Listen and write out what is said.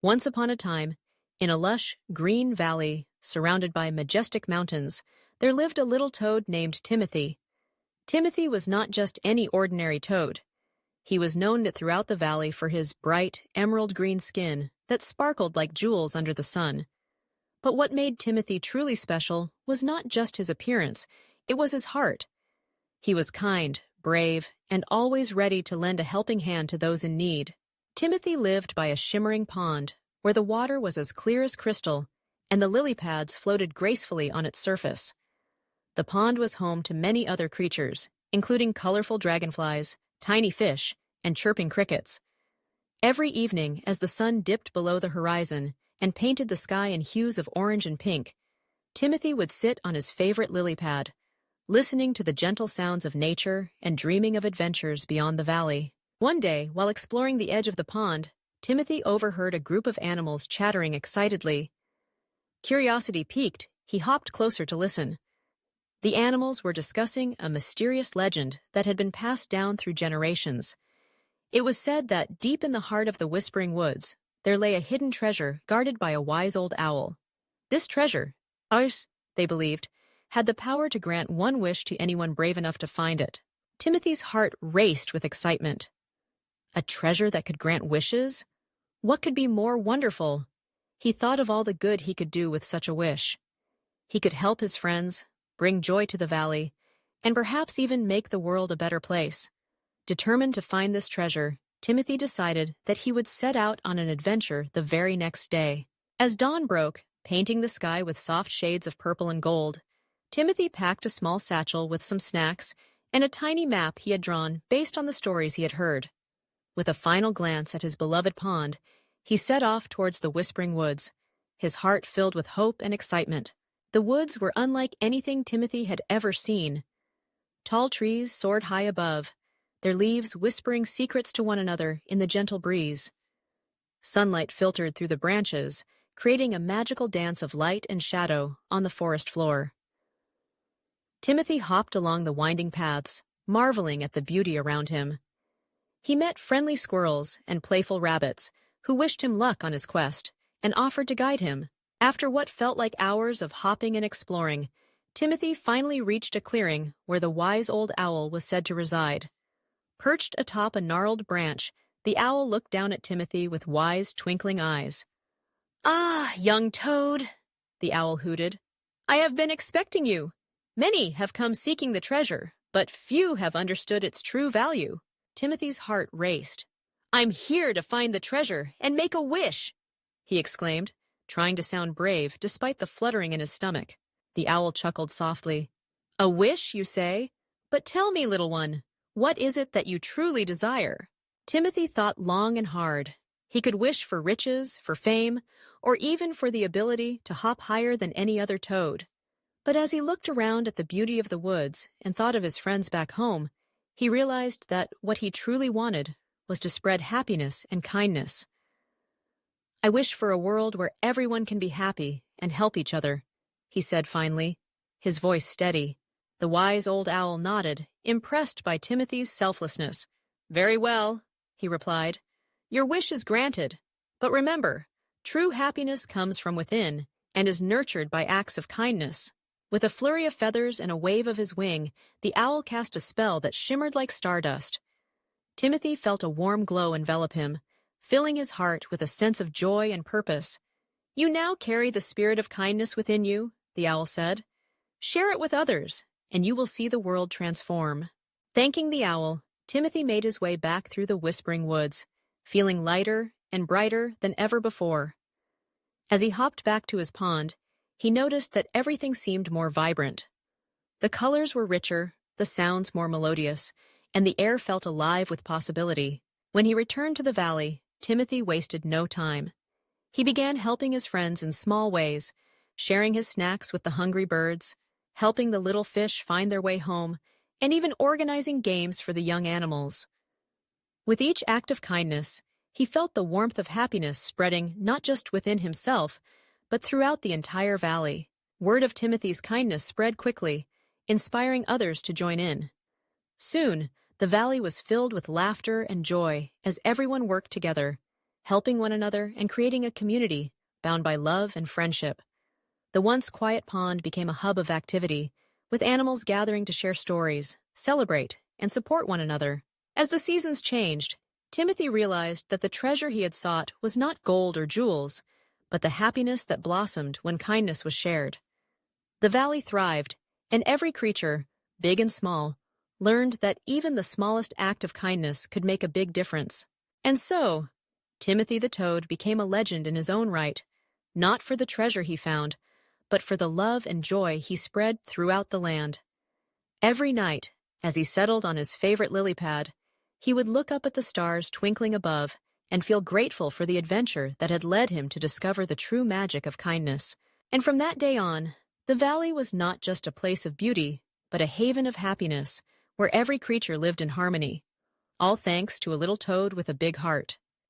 Once upon a time, in a lush, green valley surrounded by majestic mountains, there lived a little toad named Timothy. Timothy was not just any ordinary toad. He was known throughout the valley for his bright, emerald green skin that sparkled like jewels under the sun. But what made Timothy truly special was not just his appearance, it was his heart. He was kind, brave, and always ready to lend a helping hand to those in need. Timothy lived by a shimmering pond, where the water was as clear as crystal, and the lily pads floated gracefully on its surface. The pond was home to many other creatures, including colorful dragonflies, tiny fish, and chirping crickets. Every evening, as the sun dipped below the horizon and painted the sky in hues of orange and pink, Timothy would sit on his favorite lily pad, listening to the gentle sounds of nature and dreaming of adventures beyond the valley. One day, while exploring the edge of the pond, Timothy overheard a group of animals chattering excitedly. Curiosity piqued, he hopped closer to listen. The animals were discussing a mysterious legend that had been passed down through generations. It was said that deep in the heart of the Whispering Woods, there lay a hidden treasure guarded by a wise old owl. This treasure, ours, they believed, had the power to grant one wish to anyone brave enough to find it. Timothy's heart raced with excitement. A treasure that could grant wishes? What could be more wonderful? He thought of all the good he could do with such a wish. He could help his friends, bring joy to the valley, and perhaps even make the world a better place. Determined to find this treasure, Timothy decided that he would set out on an adventure the very next day. As dawn broke, painting the sky with soft shades of purple and gold, Timothy packed a small satchel with some snacks and a tiny map he had drawn based on the stories he had heard. With a final glance at his beloved pond, he set off towards the Whispering Woods, his heart filled with hope and excitement. The woods were unlike anything Timothy had ever seen. Tall trees soared high above, their leaves whispering secrets to one another in the gentle breeze. Sunlight filtered through the branches, creating a magical dance of light and shadow on the forest floor. Timothy hopped along the winding paths, marveling at the beauty around him. He met friendly squirrels and playful rabbits who wished him luck on his quest and offered to guide him. After what felt like hours of hopping and exploring, Timothy finally reached a clearing where the wise old owl was said to reside. Perched atop a gnarled branch, the owl looked down at Timothy with wise, twinkling eyes. "Ah, young toad," the owl hooted. "I have been expecting you. Many have come seeking the treasure, but few have understood its true value." Timothy's heart raced. "I'm here to find the treasure and make a wish," he exclaimed, trying to sound brave despite the fluttering in his stomach. The owl chuckled softly. "A wish, you say? But tell me, little one, what is it that you truly desire?" Timothy thought long and hard. He could wish for riches, for fame, or even for the ability to hop higher than any other toad. But as he looked around at the beauty of the woods and thought of his friends back home, he realized that what he truly wanted was to spread happiness and kindness. "I wish for a world where everyone can be happy and help each other," he said finally, his voice steady. The wise old owl nodded, impressed by Timothy's selflessness. "Very well," he replied. "Your wish is granted. But remember, true happiness comes from within and is nurtured by acts of kindness." With a flurry of feathers and a wave of his wing, the owl cast a spell that shimmered like stardust. Timothy felt a warm glow envelop him, filling his heart with a sense of joy and purpose. "You now carry the spirit of kindness within you," the owl said. "Share it with others, and you will see the world transform." Thanking the owl, Timothy made his way back through the Whispering Woods, feeling lighter and brighter than ever before. As he hopped back to his pond, he noticed that everything seemed more vibrant. The colors were richer, the sounds more melodious, and the air felt alive with possibility. When he returned to the valley, Timothy wasted no time. He began helping his friends in small ways, sharing his snacks with the hungry birds, helping the little fish find their way home, and even organizing games for the young animals. With each act of kindness, he felt the warmth of happiness spreading not just within himself, but throughout the entire valley. Word of Timothy's kindness spread quickly, inspiring others to join in. Soon, the valley was filled with laughter and joy as everyone worked together. helping one another and creating a community bound by love and friendship. The once quiet pond became a hub of activity, with animals gathering to share stories, celebrate, and support one another. As the seasons changed, Timothy realized that the treasure he had sought was not gold or jewels, but the happiness that blossomed when kindness was shared. The valley thrived, and every creature, big and small, learned that even the smallest act of kindness could make a big difference. And so, Timothy the Toad became a legend in his own right, not for the treasure he found, but for the love and joy he spread throughout the land. Every night, as he settled on his favorite lily pad, he would look up at the stars twinkling above and feel grateful for the adventure that had led him to discover the true magic of kindness. And from that day on, the valley was not just a place of beauty, but a haven of happiness, where every creature lived in harmony. All thanks to a little toad with a big heart.